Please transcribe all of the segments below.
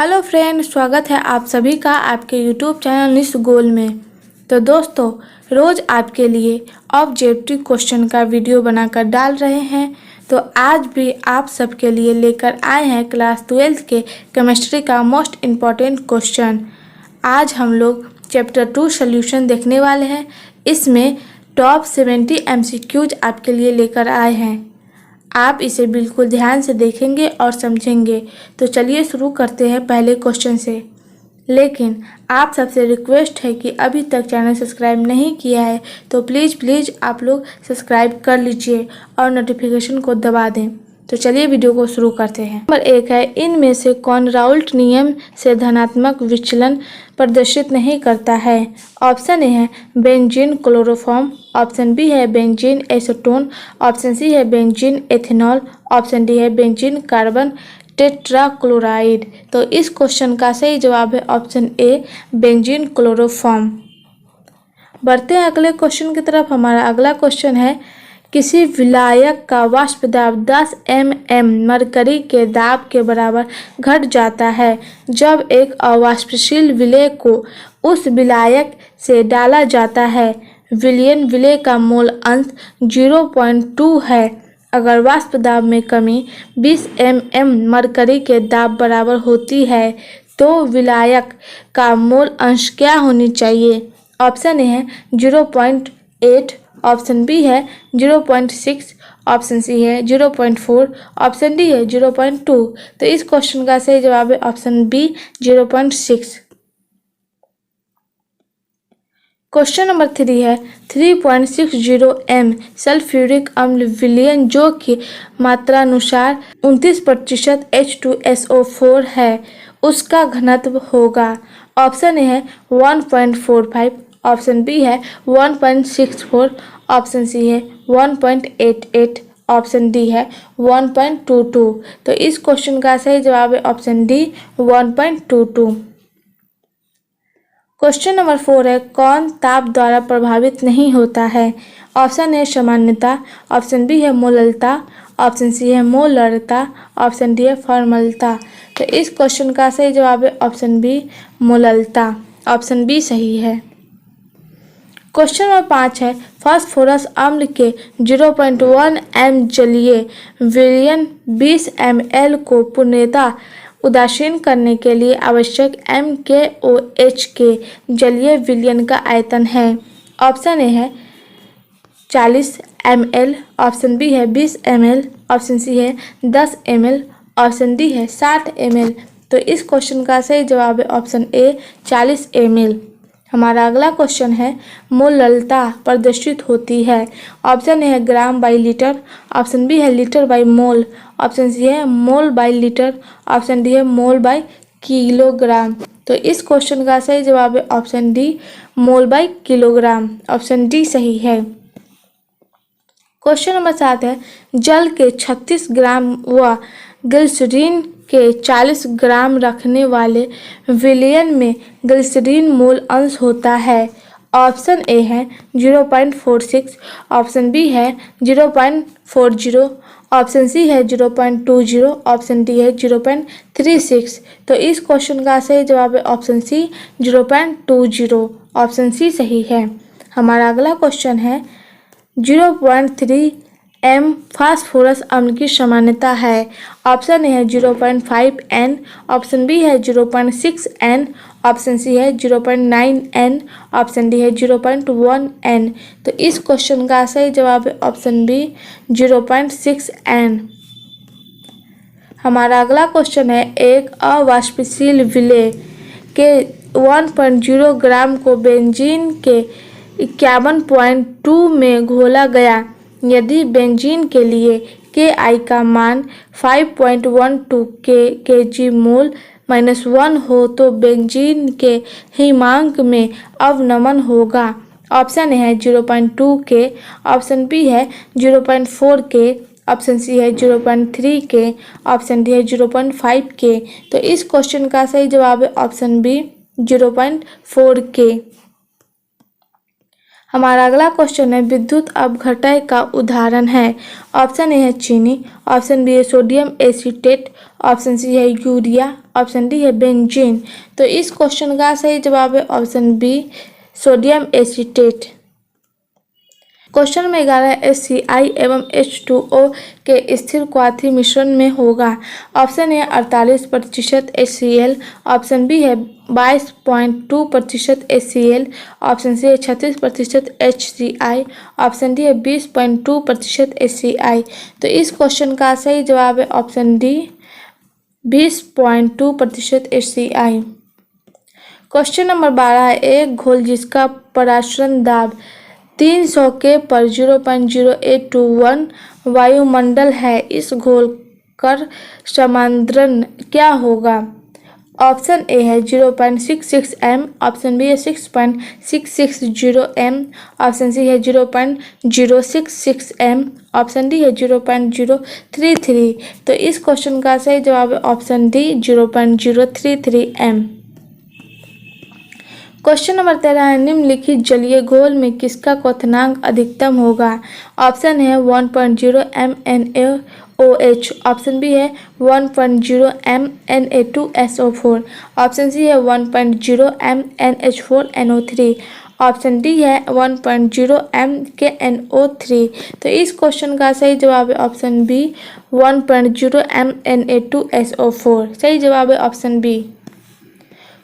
Hello friend, स्वागत है आप सभी का आपके यूट्यूब चैनल निस गोल में। तो दोस्तों, रोज़ आपके लिए ऑब्जेक्टिव क्वेश्चन का वीडियो बनाकर डाल रहे हैं। तो आज भी आप सबके लिए लेकर आए हैं क्लास 12 के केमिस्ट्री का मोस्ट इम्पॉर्टेंट क्वेश्चन। आज हम लोग चैप्टर 2 सॉल्यूशन देखने वाले हैं। इसमें टॉप 70 MCQs आपके लिए लेकर आए हैं। आप इसे बिल्कुल ध्यान से देखेंगे और समझेंगे। तो चलिए शुरू करते हैं पहले क्वेश्चन से। लेकिन आप सबसे रिक्वेस्ट है कि अभी तक चैनल सब्सक्राइब नहीं किया है तो प्लीज़ आप लोग सब्सक्राइब कर लीजिए और नोटिफिकेशन को दबा दें। तो चलिए वीडियो को शुरू करते हैं। नंबर 1 है, इनमें से कौन राउल्ट नियम से धनात्मक विचलन प्रदर्शित नहीं करता है। ऑप्शन ए है बेंजीन क्लोरोफॉर्म, ऑप्शन बी है बेंजीन एसीटोन, ऑप्शन सी है बेंजीन एथेनॉल, ऑप्शन डी है बेंजीन कार्बन टेट्राक्लोराइड। तो इस क्वेश्चन का सही जवाब है ऑप्शन ए बेंजीन क्लोरोफॉर्म। बढ़ते हैं अगले क्वेश्चन की तरफ। हमारा अगला क्वेश्चन है, किसी विलायक का वाष्प दाब 10 mm मरकरी के दाब के बराबर घट जाता है जब एक अवाष्पशील विलेय को उस विलायक से डाला जाता है। विलयन विलेय का मोल अंश 0.2 है। अगर वाष्प दाब में कमी 20 mm मरकरी के दाब बराबर होती है तो विलायक का मोल अंश क्या होनी चाहिए। ऑप्शन ए है 0.8, ऑप्शन बी है 0.6, ऑप्शन सी है 0.4, ऑप्शन डी है 0.2। तो इस क्वेश्चन का सही जवाब है ऑप्शन बी 0.6। क्वेश्चन नंबर 3 है, 3.60 m सल्फ्यूरिक अम्ल विलयन जो कि मात्रानुसार 29% H2SO4 है, उसका घनत्व होगा। ऑप्शन ए है 1.45, ऑप्शन बी है 1.64, ऑप्शन सी है 1.88, ऑप्शन डी है 1.22। तो इस क्वेश्चन का सही जवाब है ऑप्शन डी 1.22। क्वेश्चन नंबर 4 है, कौन ताप द्वारा प्रभावित नहीं होता है। ऑप्शन ए सामान्यता, ऑप्शन बी है मोललता, ऑप्शन सी है मोलरता, ऑप्शन डी है फॉर्मलता। तो इस क्वेश्चन का सही जवाब है ऑप्शन बी मोललता। ऑप्शन बी सही है। क्वेश्चन नंबर 5 है, फास्फोरस अम्ल के 0.1 m जलीय विलयन 20 ml को पूर्णतः उदासीन करने के लिए आवश्यक MkOH के जलीय विलयन का आयतन है। ऑप्शन ए है 40 ml, ऑप्शन बी है 20 ml, ऑप्शन सी है 10 ml, ऑप्शन डी है 60 ml। तो इस क्वेश्चन का सही जवाब है ऑप्शन ए 40 ml। हमारा अगला क्वेश्चन है, मोललता प्रदर्शित होती है। ऑप्शन ए है gram by litre, option B है litre by mole, option C है mole by litre, option D है मोल बाई किलोग्राम। तो इस क्वेश्चन का सही जवाब है option D mole by kilogram. Option D सही है। क्वेश्चन नंबर 7 है, जल के 36 ग्राम व ग्लिसरीन के 40 ग्राम रखने वाले विलयन में ग्लिसरीन मोल अंश होता है। ऑप्शन ए है 0.46, ऑप्शन बी है 0.40, ऑप्शन सी है 0.20, ऑप्शन डी है 0.36। तो इस क्वेश्चन का सही जवाब है ऑप्शन सी 0.20। ऑप्शन सी सही है। हमारा अगला क्वेश्चन है, 0.3 m फास्फोरस अम्ल की सामान्यता है। ऑप्शन ए है 0.5 n, ऑप्शन बी है 0.6 n, ऑप्शन सी है 0.9 n, ऑप्शन डी है 0.1 n। तो इस क्वेश्चन का सही जवाब है ऑप्शन बी 0.6 n। हमारा अगला क्वेश्चन है, एक अवाष्पशील विलेय के 1.0 ग्राम को बेंजीन के 51.2 में घोला गया। यदि बेंजीन के लिए Ki का मान 5.12 kg मोल -1 हो तो बेंजीन के हिमांक में अवनमन होगा। ऑप्शन ए है 0.2 k, ऑप्शन बी है 0.4 k, ऑप्शन सी है 0.3 k, ऑप्शन डी है 0.5 k। तो इस क्वेश्चन का सही जवाब है ऑप्शन बी 0.4 k। हमारा अगला क्वेश्चन है विद्युत अपघटय का उदाहरण है। ऑप्शन ए है चीनी, ऑप्शन बी है सोडियम एसीटेट, ऑप्शन सी है यूरिया, ऑप्शन डी है बेंजीन। तो इस क्वेश्चन का सही जवाब है option B sodium acetate. Question number 11 HCl एवं H2O के स्थिर क्वाथी मिश्रण में होगा। Option A 48% HCl, option B है 22.2% HCl, ऑप्शन सी है 36% HCl, ऑप्शन डी है 20.2% HCl। तो इस क्वेश्चन का सही जवाब है option D 20.2% HCl। Question number 12 है एक घोल जिसका परासरण दाब 300 के पर 0.0821 वायुमंडल है, इस घोल कर समांतरण क्या होगा। ऑप्शन ए है 0.66 m, ऑप्शन बी है 6.660 m, ऑप्शन सी है 0.066 m, ऑप्शन डी है 0.033। तो इस क्वेश्चन का सही जवाब है option D 0.033 m। Question number 13 है निम्नलिखित जलीय घोल में किसका क्वथनांक अधिकतम होगा। ऑप्शन है 1.0 MnAOH, ऑप्शन बी है 1.0 MnA2SO4, ऑप्शन सी है 1.0 MnH4NO3, ऑप्शन डी है 1.0 MkNO3। तो इस क्वेश्चन का सही जवाब है ऑप्शन बी 1.0 MnA2SO4। सही जवाब है ऑप्शन बी।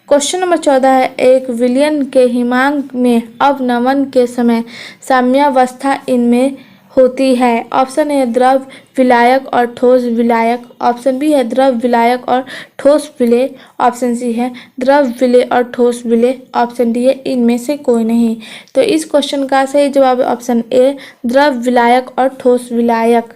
क्वेश्चन नंबर 14 है एक विलयन के हिमांक में अवनमन के समय साम्यावस्था इनमें होती है। ऑप्शन ए द्रव विलायक और ठोस विलायक, ऑप्शन बी है द्रव विलायक और ठोस विलेय, ऑप्शन सी है द्रव विलेय और ठोस विलेय, ऑप्शन डी है इनमें से कोई नहीं। तो इस क्वेश्चन का सही जवाब है ऑप्शन ए द्रव विलायक और ठोस विलायक।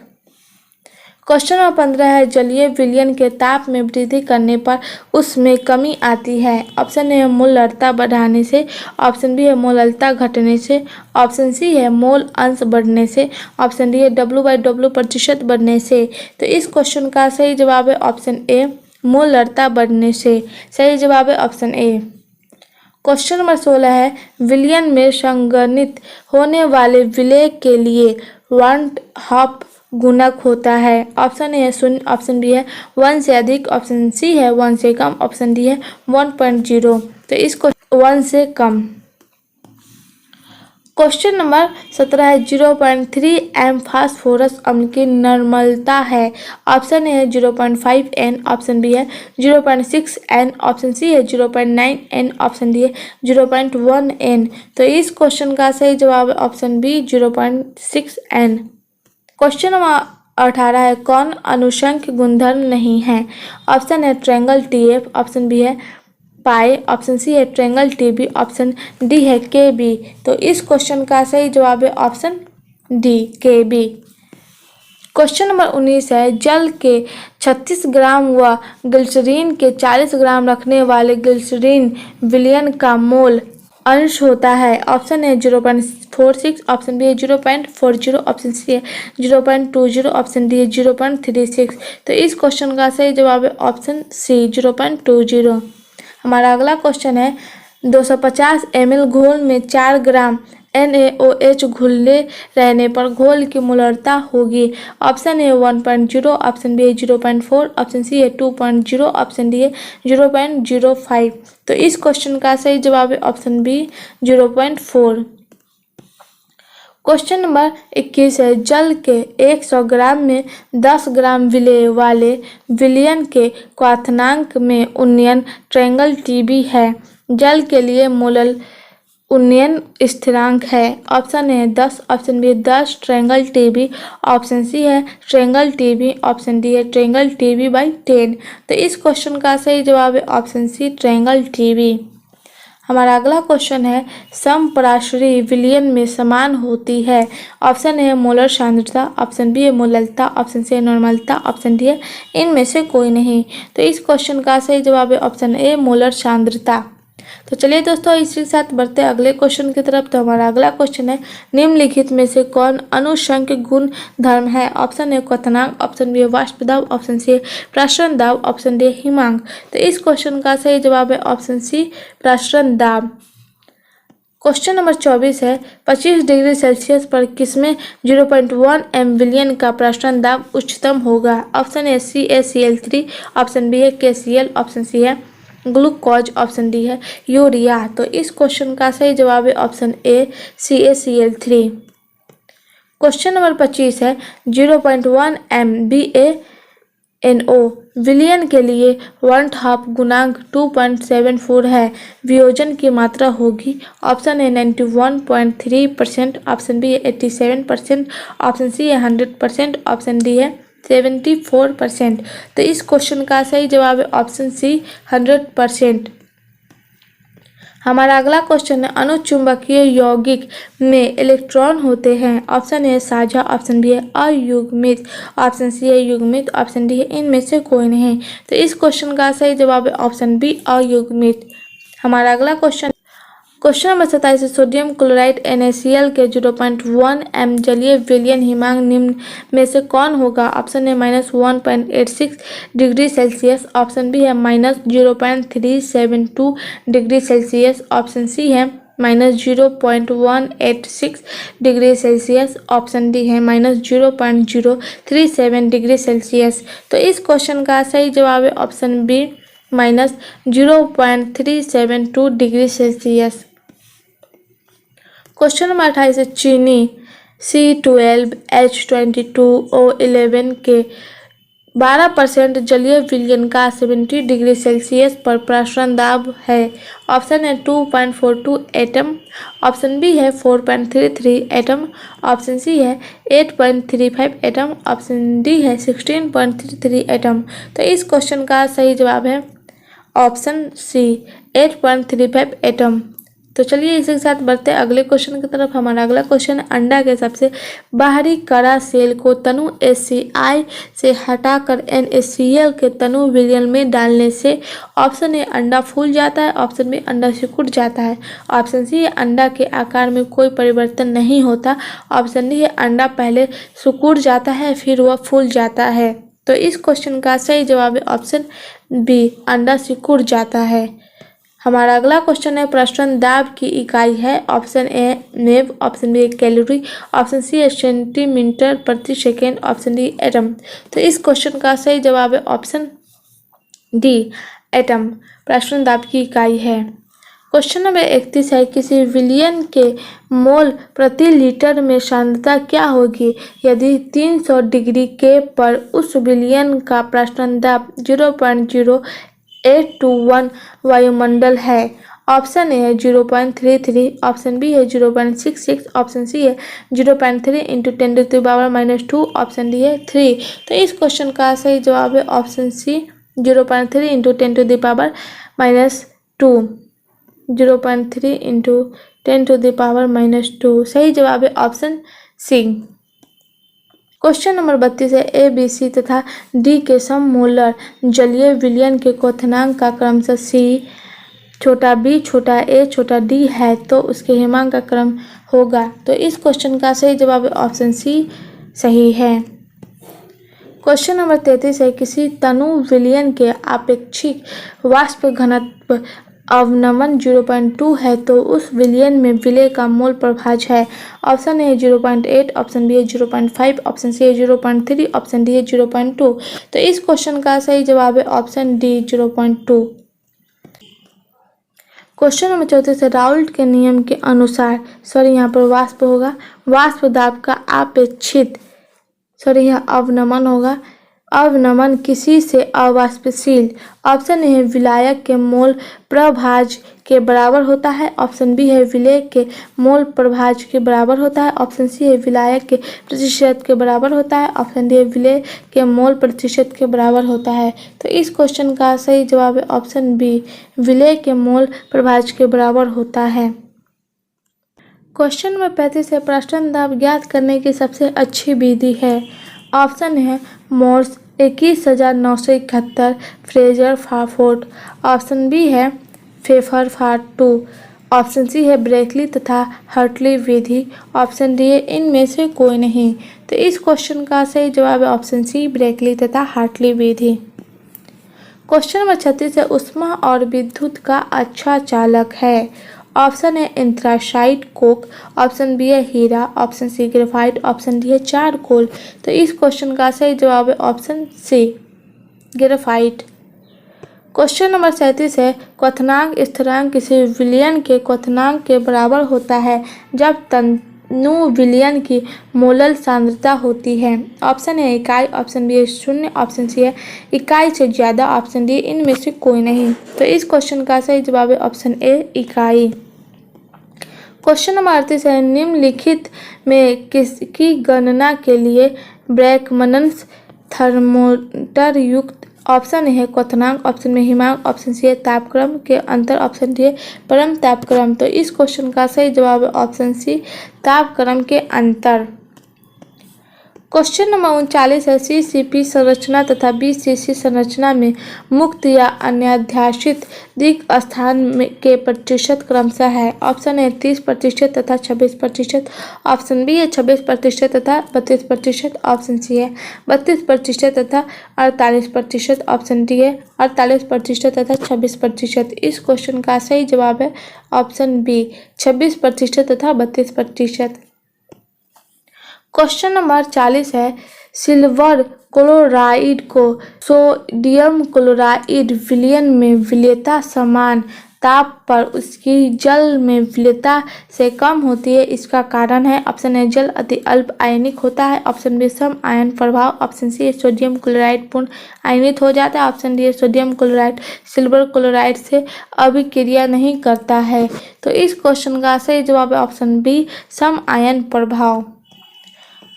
क्वेश्चन नंबर 15 है जलीय विलयन के ताप में वृद्धि करने पर उसमें कमी आती है। ऑप्शन ए है मोलरता बढ़ाने से, ऑप्शन बी है मोलरता घटने से, ऑप्शन सी है मोल अंश बढ़ने से, ऑप्शन डी है W/W प्रतिशत बढ़ने से। तो इस क्वेश्चन का सही जवाब है ऑप्शन ए मोलरता बढ़ने से। सही जवाब है ऑप्शन ए। क्वेश्चन नंबर 16 है विलयन में संगणित होने वाले विलेय के लिए वांट हॉप गुणक होता है। ऑप्शन ए है 0, ऑप्शन बी है 1 से अधिक, ऑप्शन सी है 1 से कम, ऑप्शन डी है 1.0। तो इसको 1 से कम। क्वेश्चन नंबर 17 है 0.3 m फास्फोरस अम्ल की नॉर्मलता है। ऑप्शन ए है 0.5 n, ऑप्शन बी है 0.6 n, ऑप्शन सी है 0.9 n, ऑप्शन डी है 0.1 n। तो इस क्वेश्चन का सही जवाब है option B 0.6 n। Question number 18 है कौन अनुषंख्य गुणधर्म नहीं है। ऑप्शन है ट्रायंगल TF, ऑप्शन बी है पाई, ऑप्शन सी है ट्रायंगल TB, ऑप्शन डी है KB। तो इस क्वेश्चन का सही जवाब है option D KB। Question number 19 है जल के 36 ग्राम व ग्लिसरीन के 40 ग्राम रखने वाले ग्लिसरीन विलयन का मोल अंश होता है। ऑप्शन है 0.46, ऑप्शन बी है 0.40, ऑप्शन सी है 0.20, ऑप्शन डी है 0.36। तो इस क्वेश्चन का सही जवाब है ऑप्शन सी 0.20। हमारा अगला क्वेश्चन है 250 ml घोल में 4 ग्राम NaOH घुले रहने पर घोल की मोलरता होगी। Option A 1.0, option B 0.4, option C है 2.0, ऑप्शन डी है 0.05। तो इस क्वेश्चन का सही जवाब है ऑप्शन बी 0.4। क्वेश्चन नंबर 21 है जल के 100 ग्राम में 10 ग्राम विलेय वाले विलयन के क्वथनांक में उन्नयन ट्रायंगल TB है। जल के लिए मोलल उन्नयन स्थिरांक है। Option A 10, option B 10 triangle TB, option C है ट्रायंगल TB, ऑप्शन डी है ट्रायंगल TB/10। तो इस क्वेश्चन का सही जवाब है ऑप्शन सी ट्रायंगल TB। हमारा अगला क्वेश्चन है समपराशरी विलयन में समान होती है। ऑप्शन ए है मोलर सांद्रता, ऑप्शन बी है मोललता, ऑप्शन सी है नॉर्मलता, ऑप्शन डी है इनमें से कोई नहीं। तो इस क्वेश्चन का सही जवाब है ऑप्शन ए मोलर सांद्रता। तो चलिए दोस्तों इसी के साथ बढ़ते हैं अगले क्वेश्चन की तरफ। तो हमारा अगला क्वेश्चन है निम्नलिखित में से कौन अनुषंख्य गुण धर्म है। ऑप्शन ए क्वथनांक, ऑप्शन बी है वाष्प दाब, ऑप्शन सी है प्रसरण दाब, ऑप्शन डी हिमांक। तो इस क्वेश्चन का सही जवाब है ऑप्शन सी प्रसरण दाब। क्वेश्चन नंबर 24 है 25 डिग्री सेल्सियस पर किसमें 0.1 एम्बिलियन का प्रसरण दाब उच्चतम होगा? Option A CaCl3, option B है KCl, ऑप्शन सी है ग्लूकोज, ऑप्शन डी है यूरिया। तो इस क्वेश्चन का सही जवाब है option A CaCl3। Question number 25 है 0.1 MBANO विलियन के लिए 1/2 गुणांक 2.74 है, वियोजन की मात्रा होगी। ऑप्शन ए 91.3%, ऑप्शन बी है 87%, ऑप्शन सी है 100%, ऑप्शन डी है 74%। तो इस क्वेश्चन का सही जवाब है ऑप्शन सी 100%। हमारा अगला क्वेश्चन है अनुचुंबकीय यौगिक में इलेक्ट्रॉन होते हैं। ऑप्शन ए साझा, ऑप्शन बी है अयुग्मित, ऑप्शन सी है युग्मित, ऑप्शन डी है इनमें से कोई नहीं। तो इस क्वेश्चन का सही जवाब है ऑप्शन बी अयुग्मित। हमारा अगला क्वेश्चन नंबर 27 है सोडियम क्लोराइड NaCl के 0.1 m जलीय विलयन हिमांक निम्न में से कौन होगा? Option A -1.86 degree Celsius, option B है -0.372 डिग्री सेल्सियस, ऑप्शन सी है -0.186 डिग्री सेल्सियस, ऑप्शन डी है -0.037 डिग्री सेल्सियस। तो इस क्वेश्चन का सही जवाब है option B -0.372 degree Celsius. Question number 28 है चीनी C12H22O11 के 12% जलीय विलयन का 70 डिग्री सेल्सियस पर प्रसरण दाब है। ऑप्शन है 2.42 एटम, ऑप्शन बी है 4.33 एटम, ऑप्शन सी है 8.35 एटम, ऑप्शन डी है 16.33 एटम। तो इस क्वेश्चन का सही जवाब है ऑप्शन सी 8.35 एटम। तो चलिए इसी के साथ बढ़ते हैं अगले क्वेश्चन की तरफ। हमारा अगला क्वेश्चन है अंडा के सबसे बाहरी कड़ा सेल को तनु HCl से हटाकर NaCl के तनु विलयन में डालने से ऑप्शन ए अंडा फूल जाता है, ऑप्शन बी अंडा सिकुड़ जाता है, ऑप्शन सी अंडा के आकार में कोई परिवर्तन नहीं होता, ऑप्शन डी है अंडा पहले सिकुड़ जाता है फिर वह फूल जाता है। तो इस क्वेश्चन का सही जवाब है ऑप्शन बी अंडा सिकुड़ जाता है। हमारा अगला क्वेश्चन है प्रसरण दाब की इकाई है। ऑप्शन ए नेव, option B calorie, option C है सेंटीमीटर प्रति सेकेंड, ऑप्शन डी एटम। तो इस क्वेश्चन का सही जवाब है ऑप्शन डी एटम प्रसरण दाब की इकाई है। क्वेश्चन नंबर 31 है किसी विलयन के मोल प्रति लीटर में सांद्रता क्या होगी यदि 300 डिग्री के पर उस विलयन का प्रसरण दाब 0.0821 वायुमंडल है। ऑप्शन ए है 0.33, ऑप्शन बी है 0.66, ऑप्शन सी है 0.3 इंटू 10⁻⁻², ऑप्शन डी है 3। तो इस क्वेश्चन का सही जवाब है ऑप्शन सी 0.3 इंटू 10⁻⁻², 0.3 इंटू 10⁻⁻²। सही जवाब है ऑप्शन सी। क्वेश्चन नंबर 32 है ए, बी, सी तथा डी के सममोलर जलीय विलयन के क्वथनांक का क्रमशः सी, छोटा बी, छोटा ए, छोटा डी है तो उसके हिमांक का क्रम होगा। तो इस क्वेश्चन का सही जवाब है ऑप्शन सी सही है। क्वेश्चन नंबर 33 है किसी तनु विलयन के आपेक्षिक वाष्प घनत्व अवनमन 0.2 है तो उस विलयन में विलय का मोल प्रभाज है। ऑप्शन ए 0.8, ऑप्शन बी है 0.5, ऑप्शन सी है 0.3, ऑप्शन डी है 0.2। तो इस क्वेश्चन का सही जवाब है ऑप्शन डी 0.2। क्वेश्चन नंबर 34 है राउल्ट के नियम के अनुसार यहाँ पर वाष्प होगा, वाष्प दाब का अपेक्षित यहाँ अवनमन होगा, अवनमन किसी से अवाष्पशील। ऑप्शन ए है विलायक के मोल प्रभाज के बराबर होता है, ऑप्शन बी है विलय के मोल प्रभाज के बराबर होता है, ऑप्शन सी है विलायक के प्रतिशत के बराबर होता है, ऑप्शन डी है विलय के मोल प्रतिशत के बराबर होता है। तो इस क्वेश्चन का सही जवाब है ऑप्शन बी विलय के मोल प्रभाज के बराबर होता है। क्वेश्चन नंबर 35 है प्रसरण दाब ज्ञात करने की सबसे अच्छी विधि है। ऑप्शन है मोर्स 21,971, फ्रेजर फाफोर्ड, ऑप्शन बी है फेफर फाट 2, ऑप्शन सी है ब्रेकली तथा हर्टली विधि, ऑप्शन डी है इनमें से कोई नहीं। तो इस क्वेश्चन का सही जवाब है ऑप्शन सी ब्रेकली तथा हार्टली विधि। क्वेश्चन नंबर 36 है ऊष्मा और विद्युत का अच्छा चालक है। Option A anthracite coke, option B है हीरा, option C graphite, option D है चारकोल। तो इस क्वेश्चन का सही जवाब है option C graphite. Question number 37 है क्वथनांक स्थिरांक किसी विलयन के क्वथनांक के बराबर होता है जब तनु विलयन की मोलल सांद्रता होती है। ऑप्शन है इकाई, ऑप्शन बी है शून्य, ऑप्शन सी है इकाई से ज्यादा, ऑप्शन डी इनमें से कोई नहीं। तो इस क्वेश्चन का सही जवाब है ऑप्शन ए इकाई। क्वेश्चन नंबर 38 है निम्नलिखित में किसकी गणना के लिए ब्रैकमनस थर्मोमीटर युक्त। ऑप्शन है क्वथनांक, ऑप्शन में हिमांक, ऑप्शन सी है तापक्रम के अंतर, ऑप्शन डी है परम तापक्रम। तो इस क्वेश्चन का सही जवाब है ऑप्शन सी तापक्रम के अंतर। क्वेश्चन नंबर 39 है सीसीपी संरचना तथा बीसीसी संरचना में मुक्त या अनाध्यासित दिक् स्थान के प्रतिशत क्रमशः है। ऑप्शन है 30% तथा 26%, ऑप्शन बी है 26% तथा 32%, ऑप्शन सी है 32% तथा 48%, ऑप्शन डी है 48% तथा 26%। इस क्वेश्चन का सही जवाब है ऑप्शन बी 26% तथा 32%। क्वेश्चन नंबर 40 है सिल्वर क्लोराइड को सोडियम क्लोराइड विलयन में विलेयता समान ताप पर उसकी जल में विलेयता से कम होती है, इसका कारण है। ऑप्शन है जल अति अल्प आयनिक होता है, ऑप्शन बी सम आयन प्रभाव, ऑप्शन सी है सोडियम क्लोराइड पूर्ण आयनित हो जाता है, ऑप्शन डी है सोडियम क्लोराइड सिल्वर क्लोराइड से अभिक्रिया नहीं करता है। तो इस क्वेश्चन का सही जवाब है ऑप्शन बी सम आयन प्रभाव।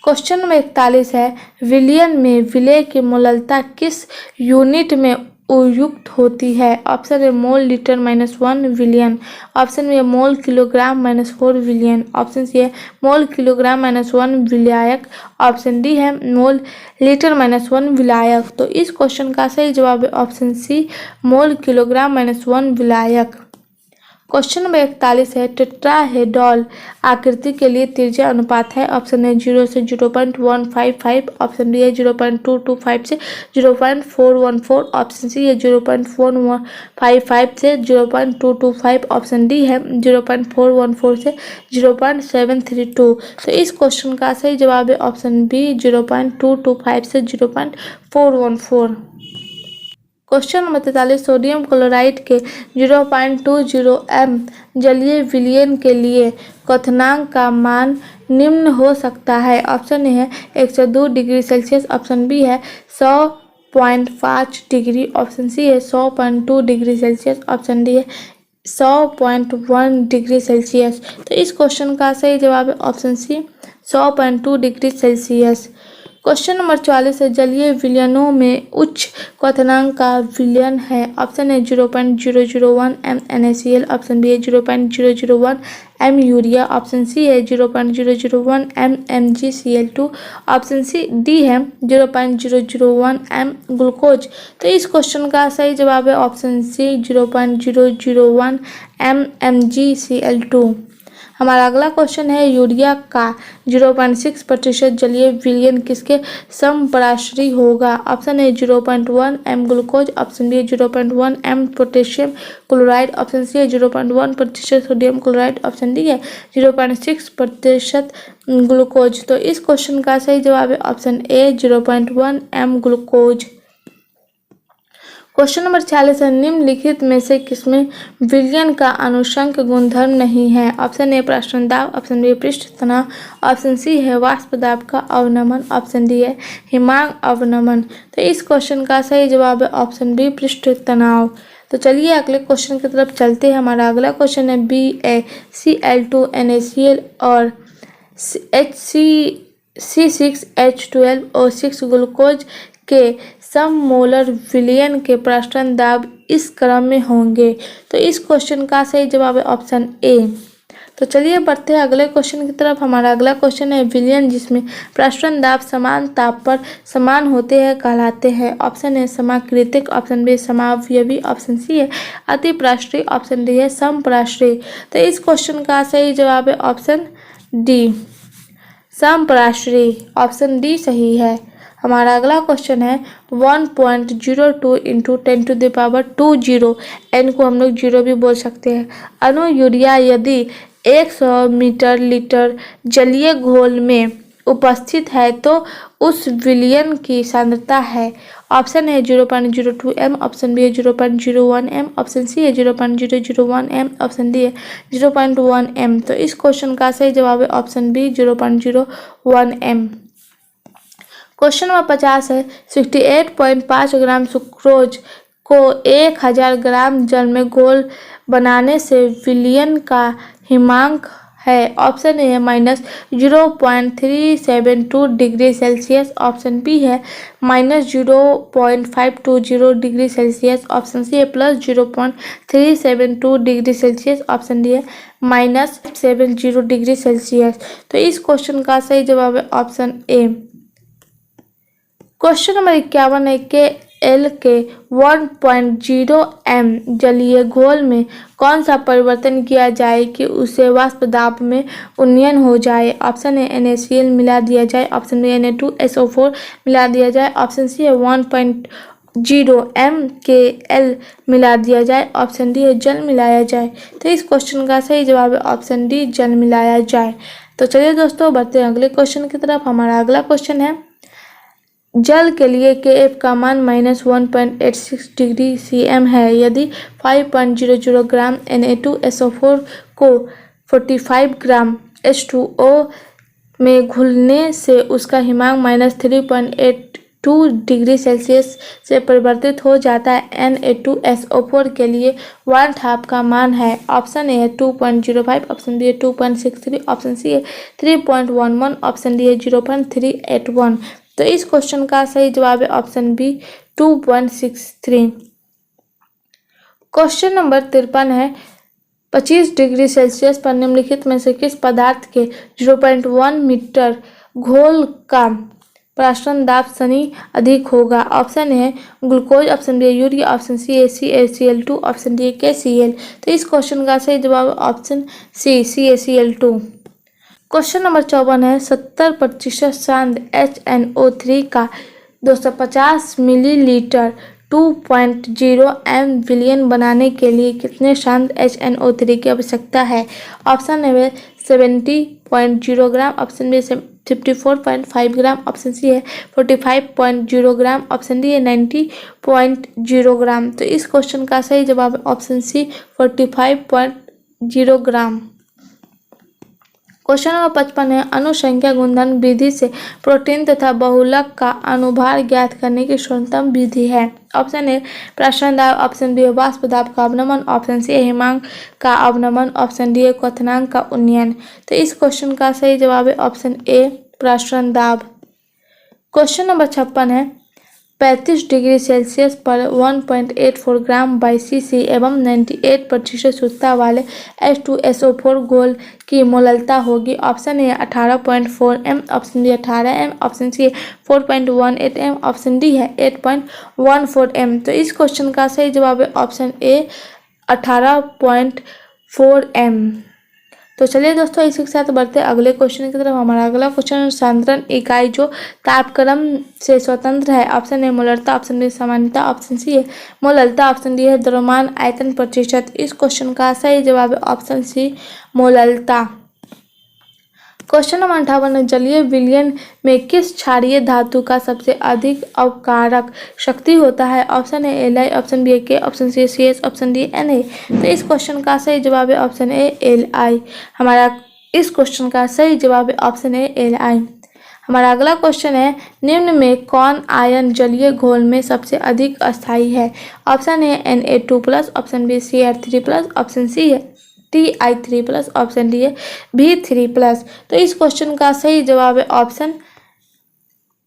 क्वेश्चन नंबर 41 है विलयन में विलेय की मोललता किस यूनिट में उपयुक्त होती है। ऑप्शन है मोल लीटर -1 विलियन, ऑप्शन में मोल किलोग्राम -4 विलियन, ऑप्शन सी है मोल किलोग्राम -1 विलायक, ऑप्शन डी है मोल लीटर -1 विलायक। तो इस क्वेश्चन का सही जवाब है ऑप्शन सी मोल किलोग्राम -1 विलायक। क्वेश्चन नंबर 41 है टेट्राहेड्रल आकृति के लिए त्रिज्या अनुपात है। ऑप्शन है 0 से 0.155, ऑप्शन डी है 0.225 से 0.414, ऑप्शन सी है 0.455 से 0.225, ऑप्शन डी है 0.414 से 0.732। तो इस क्वेश्चन का सही जवाब है ऑप्शन बी 0.225 से 0.414। क्वेश्चन नंबर 43 सोडियम क्लोराइड के 0.20 m जलीय विलयन के लिए क्वथनांक का मान निम्न हो सकता है। ऑप्शन ए है 102 डिग्री सेल्सियस, ऑप्शन बी है 100.5 डिग्री, ऑप्शन सी है 100.2 डिग्री सेल्सियस, ऑप्शन डी है 100.1 डिग्री सेल्सियस। तो इस क्वेश्चन का सही जवाब है option C 100.2 degree Celsius. Question number 44 है जलीय विलयनों में उच्च क्वथनांक का विलयन है। ऑप्शन है 0.001 m NaCl, ऑप्शन बी है 0.001 m यूरिया, ऑप्शन सी है 0.001 m MgCl2, option C D है 0.001 m ग्लूकोज। तो इस क्वेश्चन का सही जवाब है ऑप्शन सी 0.001 m MgCl2। हमारा अगला क्वेश्चन है यूरिया का 0.6% जलीय विलयन किसके समपराश्रयी होगा। ऑप्शन है 0.1 m ग्लूकोज, option B 0.1 m potassium chloride, option C है 0.1% सोडियम क्लोराइड, ऑप्शन डी है 0.6% ग्लूकोज। तो इस क्वेश्चन का सही जवाब है option A 0.1 m glucose. Question number 46 है निम्नलिखित में से किसमें विलयन का अनुषंग गुणधर्म नहीं है। ऑप्शन ए प्रश्न दाब, ऑप्शन बी पृष्ठ तनाव, ऑप्शन सी है वाष्प दाब का अवनमन, ऑप्शन डी है हिमांक अवनमन। तो इस क्वेश्चन का सही जवाब है ऑप्शन बी पृष्ठ तनाव। तो चलिए अगले क्वेश्चन की तरफ चलते हैं। हमारा अगला क्वेश्चन है BaCl2 NaCl और C6H12O6 ग्लूकोज के सममोलर विलयन के प्रश्न दाब इस क्रम में होंगे। तो इस क्वेश्चन का सही जवाब है ऑप्शन ए। तो चलिए बढ़ते हैं अगले क्वेश्चन की तरफ। हमारा अगला क्वेश्चन है विलयन जिसमें प्रश्न दाब समान ताप पर समान होते हैं कहलाते हैं। ऑप्शन है समाकृतिक, ऑप्शन बी समावयवी, ऑप्शन सी है अतिप्राश्रयी, ऑप्शन डी है समप्राश्रयी। तो इस क्वेश्चन का सही जवाब है ऑप्शन डी समप्राश्रयी, ऑप्शन डी सही है। हमारा अगला क्वेश्चन है 1.02 इंटू 10⁻²0। n को हम लोग 0 भी बोल सकते हैं। अणु यूरिया यदि 100 मीटर लीटर जलीय घोल में उपस्थित है तो उस विलयन की सांद्रता है। ऑप्शन है 0.02 m, ऑप्शन बी है 0.01 m, ऑप्शन सी है 0.001 m, ऑप्शन डी है 0.1 m। तो इस क्वेश्चन का सही जवाब है option B 0.01 m। Question number 50 है 68.5 ग्राम सुक्रोज को 1000 ग्राम जल में घोल बनाने से विलयन का हिमांक है। ऑप्शन ए है -0.372 डिग्री सेल्सियस, ऑप्शन बी है -0.520 डिग्री सेल्सियस, ऑप्शन सी है +0.372 डिग्री सेल्सियस, ऑप्शन डी है -70 डिग्री सेल्सियस। तो इस क्वेश्चन का सही जवाब है ऑप्शन ए। क्वेश्चन नंबर 51 है कि एल के 1.0 m जलीय घोल में कौन सा परिवर्तन किया जाए कि उसे वाष्प दाब में उन्नयन हो जाए। ऑप्शन है NaCl मिला दिया जाए, ऑप्शन बी Na2SO4 मिला दिया जाए, ऑप्शन सी है 1.0 mKl मिला दिया जाए, ऑप्शन डी है जल मिलाया जाए। तो इस क्वेश्चन का सही जवाब है ऑप्शन डी जल मिलाया जाए। तो चलिए दोस्तों बढ़ते हैं अगले क्वेश्चन की तरफ। हमारा अगला क्वेश्चन है जल के लिए Kf का मान -1.86 डिग्री cm है। यदि 5.00 ग्राम Na2SO4 को 45 ग्राम H2O में घुलने से उसका हिमांक -3.82 डिग्री सेल्सियस से परिवर्तित हो जाता है। Na2SO4 के लिए 1/2 का मान है। ऑप्शन ए है 2.05, ऑप्शन बी है 2.63, ऑप्शन सी है 3.11, ऑप्शन डी है 0.381। तो इस क्वेश्चन का सही जवाब है ऑप्शन बी 2.63। क्वेश्चन नंबर 53 है 25 डिग्री सेल्सियस पर निम्नलिखित में से किस पदार्थ के 0.1 मीटर घोल का प्रसारण दाब सनी अधिक होगा। ऑप्शन है ग्लूकोज, ऑप्शन बी है यूरिया, ऑप्शन सी है CaCl2, ऑप्शन डी है KCl। तो इस क्वेश्चन का सही जवाब option C CaCl2। Question number 54 है 70% शांत HNO3 का 250 मिलीलीटर 2.0 m विलयन बनाने के लिए कितने शांत HNO3 की आवश्यकता है। ऑप्शन है 70.0 ग्राम, ऑप्शन बी 54.5 ग्राम, ऑप्शन सी है 45.0 ग्राम, ऑप्शन डी है 90.0 ग्राम। तो इस क्वेश्चन का सही जवाब है ऑप्शन सी 45.0 ग्राम। क्वेश्चन नंबर 55 है अनुसंख्या गुणधर्म विधि से प्रोटीन तथा बहुलक का अनुभार ज्ञात करने की सर्वोत्तम विधि है। ऑप्शन ए प्रसारण दाब, ऑप्शन बी वाष्प दाब का अवनमन, ऑप्शन सी हिमांक का अवनमन, ऑप्शन डी क्वथनांक का उन्नयन। तो इस क्वेश्चन का सही जवाब है ऑप्शन ए प्रसारण दाब। क्वेश्चन नंबर 56 है 35 डिग्री सेल्सियस पर 1.84 ग्राम cc एवं 98% शुद्धता वाले H2SO4 घोल की मोललता होगी। Option A 18.4 m, option B 18 m, option C 4.18 m, option D है 8.14 m। तो इस क्वेश्चन का सही जवाब है ऑप्शन ए 18.4 m। तो चलिए दोस्तों इसी के साथ बढ़ते हैं अगले क्वेश्चन की तरफ। हमारा अगला क्वेश्चन सांद्रण इकाई जो तापक्रम से स्वतंत्र है। ऑप्शन ए मोलरता, ऑप्शन बी सामान्यता, ऑप्शन सी है मोललता, ऑप्शन डी है द्रव्यमान आयतन प्रतिशत। इस क्वेश्चन का सही जवाब है ऑप्शन सी मोललता। क्वेश्चन नंबर 58 जलीय विलयन में किस क्षारीय धातु का सबसे अधिक अवकारक शक्ति होता है। ऑप्शन है Li, option B K, option C CH, option D Na। तो इस क्वेश्चन का सही जवाब है ऑप्शन ए Li। हमारा इस क्वेश्चन का सही जवाब है ऑप्शन ए Li। हमारा अगला क्वेश्चन है निम्न में कौन आयन जलीय घोल में सबसे अधिक अस्थायी है। ऑप्शन है Na2+, option B Cr3+, option C है Ti3+, ऑप्शन डी है B3+। तो इस क्वेश्चन का सही जवाब है option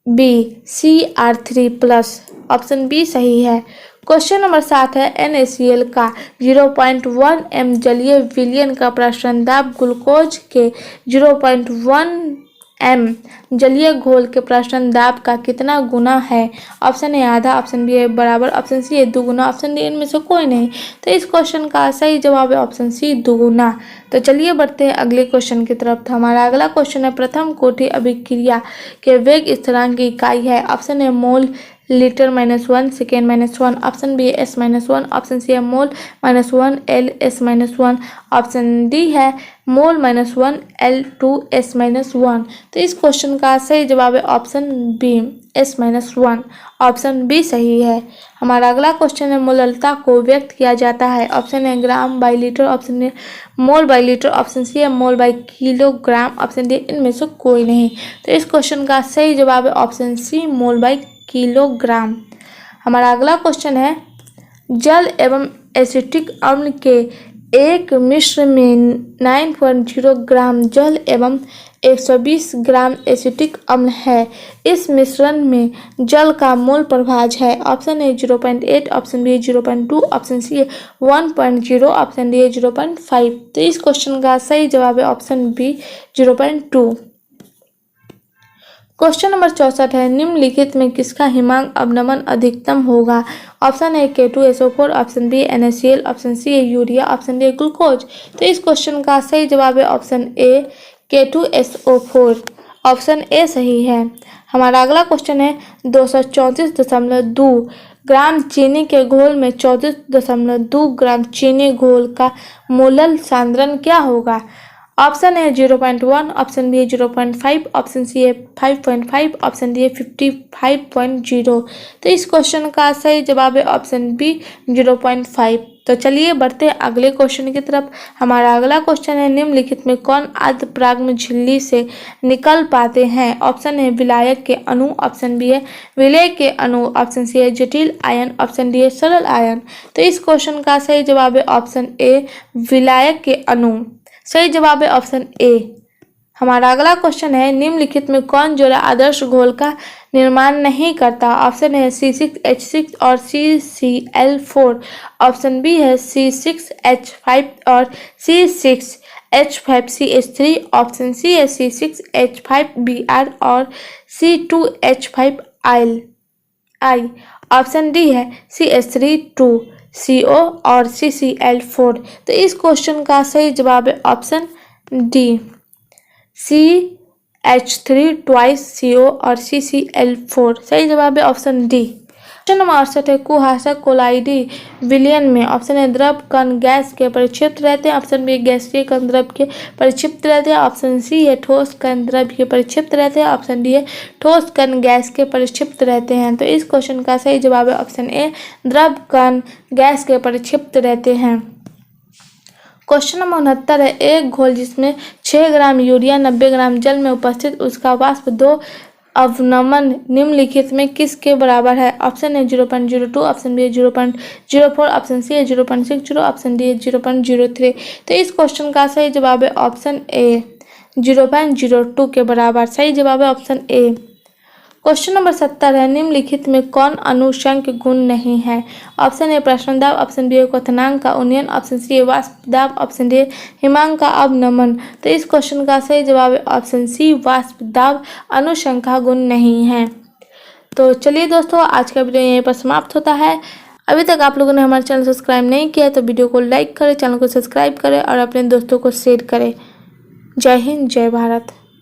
B Cr3+, option B सही है। क्वेश्चन नंबर 7 है NaCl का 0.1 m जलीय विलयन का प्रसारण दाब ग्लूकोज के 0.1 m जलीय घोल के प्रसरण दाब का कितना गुना है? ऑप्शन ए आधा, ऑप्शन बी बराबर, ऑप्शन सी दुगुना, ऑप्शन डी इनमें से कोई नहीं। तो इस क्वेश्चन का सही जवाब है ऑप्शन सी दुगुना। तो चलिए बढ़ते हैं अगले क्वेश्चन की तरफ। तो हमारा अगला क्वेश्चन है प्रथम कोटि अभिक्रिया के वेग स्थिरांक की इकाई है। Option A mole litre -1, second -1, option B S -1, option C है mole -1 L S -1, option D है मोल -1 L2 S -1। तो इस क्वेश्चन का सही जवाब है option B S -1। Option B सही है। हमारा अगला क्वेश्चन है मोललता को व्यक्त किया जाता है। Option A gram by litre, option A mole by litre, option C है mole by kilogram, option D इनमें से कोई नहीं। तो इस क्वेश्चन का सही जवाब है option C mole by kilogram. हमारा अगला क्वेश्चन है जल एवं एसिटिक अम्ल के एक मिश्र में 9.0 ग्राम जल एवं 120 ग्राम एसिटिक अम्ल है। इस मिश्रण में जल का मोल प्रभाज है। Option A 0.8, option B 0.2, option C 1.0, option D 0.5। तो इस क्वेश्चन का सही जवाब है ऑप्शन बी 0.2। क्वेश्चन नंबर 64 है निम्नलिखित में किसका हिमांक अवनमन अधिकतम होगा? Option A K2SO4, option B NaCl, option C है यूरिया, ऑप्शन डी ग्लूकोज। तो इस क्वेश्चन का सही जवाब है option A K2SO4। Option A सही है। हमारा अगला क्वेश्चन है 234.2 ग्राम चीनी के घोल में 34.2 ग्राम चीनी घोल का मोलल सांद्रण क्या होगा? Option A 0.1, option B 0.5, option C है 5.5, ऑप्शन डी 55.0। तो इस क्वेश्चन का सही जवाब है ऑप्शन बी 0.5। तो चलिए बढ़ते हैं अगले क्वेश्चन की तरफ। हमारा अगला क्वेश्चन है निम्नलिखित में कौन अर्धपराग्म झिल्ली से निकल पाते हैं? ऑप्शन है विलायक के अणु, ऑप्शन बी है विलेय के अणु, ऑप्शन सी है जटिल आयन, ऑप्शन डी है सरल आयन। तो इस क्वेश्चन का सही जवाब है ऑप्शन ए विलायक के अणु। सही जवाब है ऑप्शन ए। हमारा अगला क्वेश्चन है निम्नलिखित में कौन जोड़ा आदर्श घोल का निर्माण नहीं करता? ऑप्शन है C6H6 और CCl4, ऑप्शन बी है C6H5 और C6H5CH3, ऑप्शन सी है C6H5Br और C2H5I, ऑप्शन डी है CH3 2CO और CCl4। तो इस क्वेश्चन का सही जवाब है option D CH3 twice CO और CCl4। सही जवाब है ऑप्शन डी। क्वेश्चन नंबर 68 है कुहासा कोलाइडी विलयन में ऑप्शन ए द्रव कण गैस के परिक्षिप्त रहते हैं, ऑप्शन बी गैसीय कण द्रव के परिक्षिप्त रहते हैं, ऑप्शन सी है ठोस कण द्रव के परिक्षिप्त रहते हैं, ऑप्शन डी है ठोस कण गैस के परिक्षिप्त रहते हैं। तो इस क्वेश्चन का सही जवाब है ऑप्शन ए द्रव कण गैस के परिक्षिप्त रहते हैं। क्वेश्चन नंबर 69 है एक घोल जिसमें 6 ग्राम यूरिया 90 ग्राम जल में उपस्थित उसका वाष्प 2 अवनमन निम्नलिखित में किसके बराबर है? Option A 0.02, option B 0.04, option C है 0.60, ऑप्शन डी 0.03। तो इस क्वेश्चन का सही जवाब है ऑप्शन ए 0.02 के बराबर। सही जवाब है ऑप्शन ए। क्वेश्चन नंबर 70 है निम्नलिखित में कौन अनुषंक गुण नहीं है? ऑप्शन ए प्रसरण दाब, ऑप्शन बी क्वथनांक का उन्नयन, ऑप्शन सी वाष्प दाब, ऑप्शन डी हिमांक का अवनमन। तो इस क्वेश्चन का सही जवाब है ऑप्शन सी वाष्प दाब अनुशंका गुण नहीं है। तो चलिए दोस्तों आज का वीडियो यहीं पर समाप्त होता है। अभी तक आप लोगों ने हमारे चैनल सब्सक्राइब नहीं किया है तो वीडियो को लाइक करें, चैनल को सब्सक्राइब करें और अपने दोस्तों को शेयर करें। जय हिंद, जय भारत।